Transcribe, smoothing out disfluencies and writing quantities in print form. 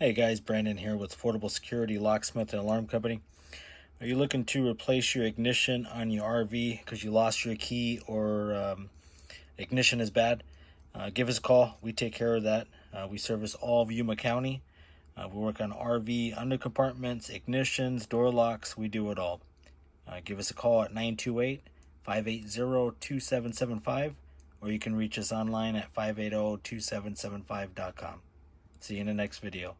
Hey guys, Brandon here with Affordable Security Locksmith and Alarm Company. Are you looking to replace your ignition on your RV because you lost your key or ignition is bad? Give us a call. We take care of that. We service all of Yuma County. We work on RV undercompartments, ignitions, door locks. We do it all. Give us a call at 928-580-2775, or you can reach us online at 580-2775.com. See you in the next video.